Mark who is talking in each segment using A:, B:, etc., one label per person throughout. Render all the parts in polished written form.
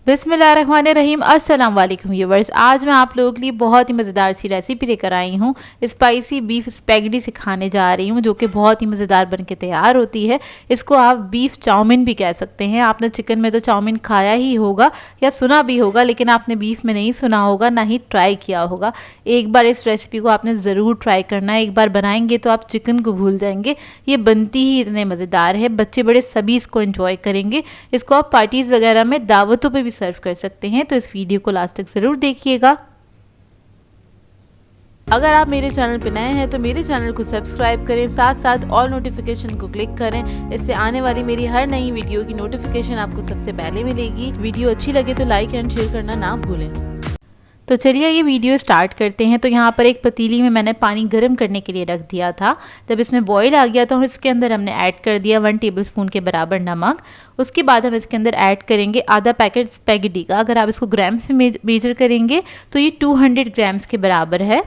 A: बिस्मिल्लाहिर्रहमानिर्रहीम। अस्सलाम वालेकुम व्यूवर्स। आज मैं आप लोगों के लिए बहुत ही मज़ेदार सी रेसिपी लेकर आई हूँ। स्पाइसी बीफ स्पैगेटी सिखाने जा रही हूँ, जो कि बहुत ही मज़ेदार बनके तैयार होती है। इसको आप बीफ चाउमीन भी कह सकते हैं। आपने चिकन में तो चाउमीन खाया ही होगा या सुना भी होगा, लेकिन आपने बीफ में नहीं सुना होगा, ना ही ट्राई किया होगा। एक बार इस रेसिपी को आपने ज़रूर ट्राई करना है। एक बार बनाएंगे तो आप चिकन को भूल जाएंगे। ये बनती ही इतने मज़ेदार है, बच्चे बड़े सभी इसको एंजॉय करेंगे। इसको आप पार्टीज़ वगैरह में, दावतों पे भी सर्व कर सकते हैं। तो इस वीडियो को लास्ट तक ज़रूर देखिएगा। अगर आप मेरे चैनल पर नए हैं तो मेरे चैनल को सब्सक्राइब करें, साथ साथ ऑल नोटिफिकेशन को क्लिक करें। इससे आने वाली मेरी हर नई वीडियो की नोटिफिकेशन आपको सबसे पहले मिलेगी। वीडियो अच्छी लगे तो लाइक एंड शेयर करना ना भूलें। तो चलिए ये वीडियो स्टार्ट करते हैं। तो यहाँ पर एक पतीली में मैंने पानी गर्म करने के लिए रख दिया था। जब इसमें बॉईल आ गया तो हम इसके अंदर हमने ऐड कर दिया 1 टेबलस्पून के बराबर नमक। उसके बाद हम इसके अंदर ऐड करेंगे आधा पैकेट स्पैगेटी का। अगर आप इसको ग्राम्स में मेजर करेंगे तो ये 200 ग्राम्स के बराबर है।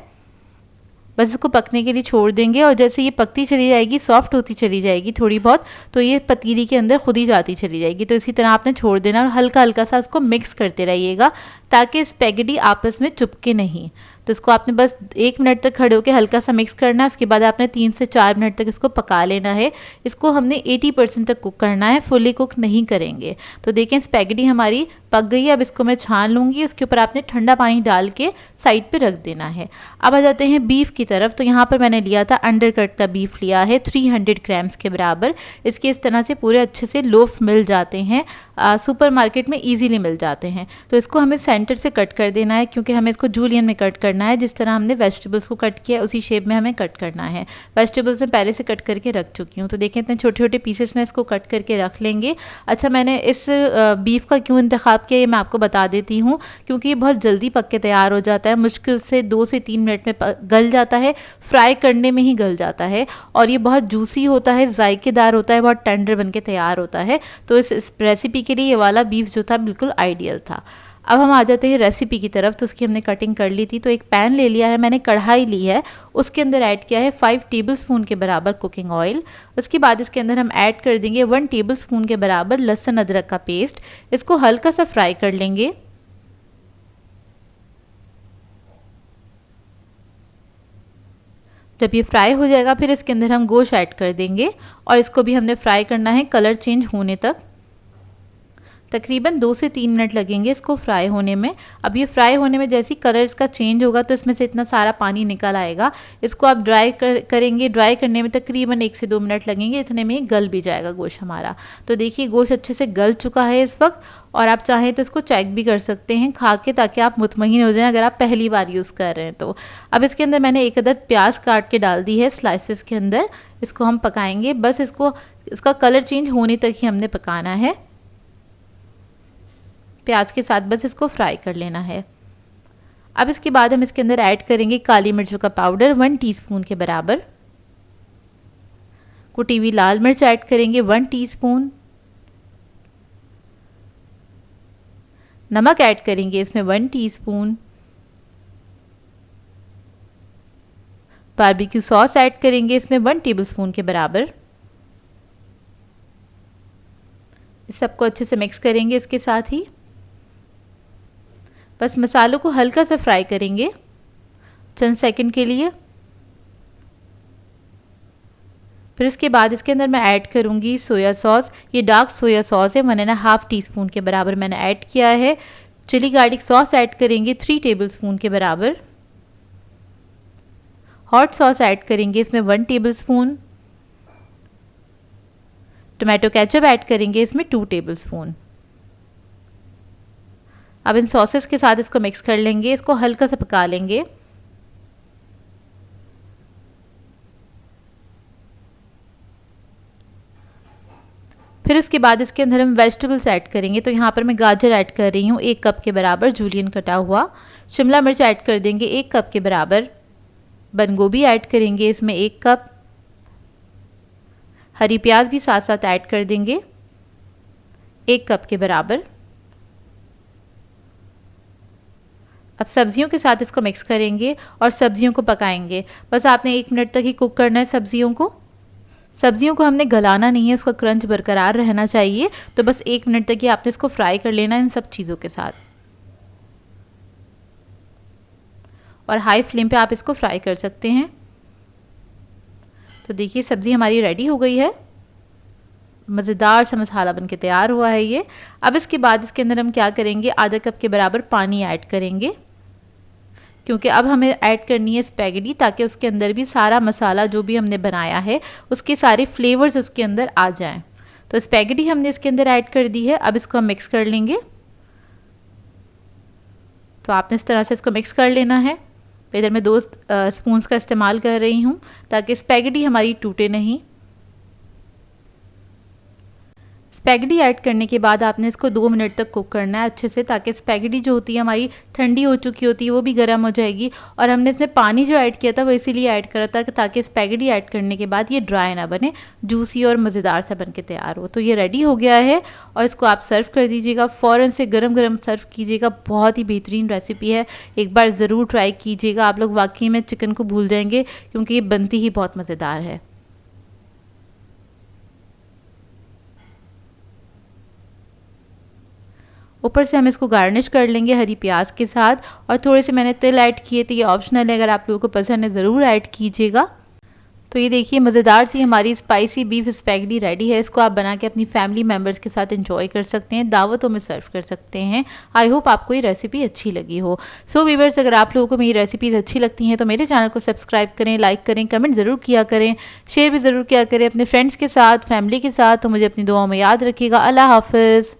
A: बस इसको पकने के लिए छोड़ देंगे और जैसे ये पकती चली जाएगी, सॉफ्ट होती चली जाएगी थोड़ी बहुत, तो ये पतीली के अंदर खुद ही जाती चली जाएगी। तो इसी तरह आपने छोड़ देना और हल्का हल्का सा उसको मिक्स करते रहिएगा ताकि स्पैगेटी आपस में चिपके नहीं। तो इसको आपने बस 1 मिनट तक खड़े होकर हल्का सा मिक्स करना है। उसके बाद आपने 3 से 4 मिनट तक इसको पका लेना है। इसको हमने 80% तक कुक करना है, फुली कुक नहीं करेंगे। तो देखें स्पैगेटी हमारी पक गई है। अब इसको मैं छान लूँगी। उसके ऊपर आपने ठंडा पानी डाल के साइड पे रख देना है। अब आ जाते हैं बीफ की तरफ। तो यहाँ पर मैंने लिया था अंडरकट का बीफ लिया है 300 ग्राम्स के बराबर। इसके इस तरह से पूरे अच्छे से लोफ मिल जाते हैं, सुपर मार्केट में ईजीली मिल जाते हैं। तो इसको हमें सेंटर से कट कर देना है, क्योंकि हमें इसको जूलियन में कट करना है। जिस तरह हमने वेजिटेबल्स को कट किया उसी शेप में हमें कट करना है। वेजिटेबल्स मैं पहले से कट करके रख चुकी हूँ। तो देखें इतने छोटे छोटे पीसेस में इसको कट करके रख लेंगे। अच्छा, मैंने इस बीफ का क्यों इंतखाब किया ये मैं आपको बता देती हूँ। क्योंकि ये बहुत जल्दी पक के तैयार हो जाता है, मुश्किल से 2 से 3 मिनट में गल जाता है। फ्राई करने में ही गल जाता है और ये बहुत जूसी होता है, जायकेदार होता है, बहुत टेंडर बन के तैयार होता है। तो इस रेसिपी के लिए ये वाला बीफ जो था बिल्कुल आइडियल था। अब हम आ जाते हैं रेसिपी की तरफ। तो उसकी हमने कटिंग कर ली थी। तो एक पैन ले लिया है मैंने, कढ़ाई ली है, उसके अंदर ऐड किया है 5 टेबलस्पून के बराबर कुकिंग ऑयल। उसके बाद इसके अंदर हम ऐड कर देंगे 1 टेबलस्पून के बराबर लहसुन अदरक का पेस्ट। इसको हल्का सा फ्राई कर लेंगे। जब ये फ्राई हो जाएगा फिर इसके अंदर हम गोश्त ऐड कर देंगे और इसको भी हमने फ्राई करना है कलर चेंज होने तक। तकरीबन 2 से 3 मिनट लगेंगे इसको फ्राई होने में। अब ये फ्राई होने में जैसे ही कलर इसका चेंज होगा तो इसमें से इतना सारा पानी निकल आएगा। इसको आप ड्राई करेंगे। ड्राई करने में तकरीबन 1 से 2 मिनट लगेंगे। इतने में गल भी जाएगा गोश्त हमारा। तो देखिए गोश्त अच्छे से गल चुका है इस वक्त। और आप चाहें तो इसको चेक भी कर सकते हैं खा के, ताकि आप मुतमईन हो जाएं अगर आप पहली बार यूज़ कर रहे हैं तो। अब इसके अंदर मैंने 1 अदद प्याज काट के डाल दी है स्लाइसेस के अंदर। इसको हम पकाएंगे, बस इसका कलर चेंज होने तक ही हमने पकाना है। प्याज के साथ बस इसको फ्राई कर लेना है। अब इसके बाद हम इसके अंदर ऐड करेंगे काली मिर्चों का पाउडर 1 टीस्पून के बराबर। कुटी हुई लाल मिर्च ऐड करेंगे 1 टीस्पून। नमक ऐड करेंगे इसमें 1 टीस्पून। बारबेक्यू सॉस ऐड करेंगे इसमें 1 टेबलस्पून के बराबर। इस सबको अच्छे से मिक्स करेंगे इसके साथ ही। बस मसालों को हल्का सा फ्राई करेंगे चंद सेकंड के लिए। फिर इसके बाद इसके अंदर मैं ऐड करूँगी सोया सॉस। ये डार्क सोया सॉस है, 1.5 टीस्पून के बराबर मैंने ऐड किया है। चिली गार्लिक सॉस ऐड करेंगे 3 टेबलस्पून के बराबर। हॉट सॉस ऐड करेंगे इसमें 1 टेबलस्पून। टोमेटो केचप ऐड करेंगे इसमें 2 टेबलस्पून। अब इन सॉसेस के साथ इसको मिक्स कर लेंगे। इसको हल्का सा पका लेंगे। फिर उसके बाद इसके अंदर हम वेजिटेबल्स ऐड करेंगे। तो यहाँ पर मैं गाजर ऐड कर रही हूँ 1 कप के बराबर, जूलियन कटा हुआ। शिमला मिर्च ऐड कर देंगे 1 कप के बराबर। बंद गोभी ऐड करेंगे इसमें 1 कप। हरी प्याज भी साथ साथ ऐड कर देंगे 1 कप के बराबर। अब सब्जियों के साथ इसको मिक्स करेंगे और सब्जियों को पकाएंगे। बस आपने 1 मिनट तक ही कुक करना है सब्जियों को। सब्जियों को हमने गलाना नहीं है, उसका क्रंच बरकरार रहना चाहिए। तो बस 1 मिनट तक ही आपने इसको फ्राई कर लेना इन सब चीज़ों के साथ, और हाई फ्लेम पे आप इसको फ्राई कर सकते हैं। तो देखिए सब्ज़ी हमारी रेडी हो गई है, मज़ेदार सा मसाला बनके तैयार हुआ है ये। अब इसके बाद इसके अंदर हम क्या करेंगे, आधा कप के बराबर पानी ऐड करेंगे, क्योंकि अब हमें ऐड करनी है स्पैगेटी, ताकि उसके अंदर भी सारा मसाला जो भी हमने बनाया है उसके सारे फ्लेवर्स उसके अंदर आ जाएं। तो स्पैगेटी हमने इसके अंदर ऐड कर दी है। अब इसको हम मिक्स कर लेंगे। तो आपने इस तरह से इसको मिक्स कर लेना है। इधर मैं 2 स्पून्स का इस्तेमाल कर रही हूँ ताकि स्पैगेटी हमारी टूटे नहीं। स्पैगेटी ऐड करने के बाद आपने इसको 2 मिनट तक कुक करना है अच्छे से, ताकि स्पैगेटी जो होती है हमारी ठंडी हो चुकी होती है, वो भी गर्म हो जाएगी। और हमने इसमें पानी जो ऐड किया था वो इसीलिए ऐड करा था ताकि स्पैगेटी ऐड करने के बाद ये ड्राई ना बने, जूसी और मज़ेदार सा बन के तैयार हो। तो ये रेडी हो गया है और इसको आप सर्व कर दीजिएगा। फ़ौरन से गरम गरम सर्व कीजिएगा। बहुत ही बेहतरीन रेसिपी है, एक बार ज़रूर ट्राई कीजिएगा। आप लोग वाकई में चिकन को भूल जाएंगे, क्योंकि ये बनती ही बहुत मज़ेदार है। ऊपर से हम इसको गार्निश कर लेंगे हरी प्याज के साथ, और थोड़े से मैंने तिल ऐड किए थे, ये ऑप्शनल है, अगर आप लोगों को पसंद है ज़रूर ऐड कीजिएगा। तो ये देखिए मज़ेदार सी हमारी स्पाइसी बीफ स्पैगेटी रेडी है। इसको आप बना के अपनी फैमिली मेम्बर्स के साथ एंजॉय कर सकते हैं, दावतों में सर्व कर सकते हैं। आई होप आपको ये रेसिपी अच्छी लगी हो। सो व्यूअर्स, अगर आप लोगों को मेरी रेसिपीज़ अच्छी लगती हैं तो मेरे चैनल को सब्सक्राइब करें, लाइक करें, कमेंट ज़रूर किया करें, शेयर भी ज़रूर किया करें अपने फ्रेंड्स के साथ, फैमिली के साथ। तो मुझे अपनी दुआओं में याद रखिएगा। अल्लाह हाफ़िज़।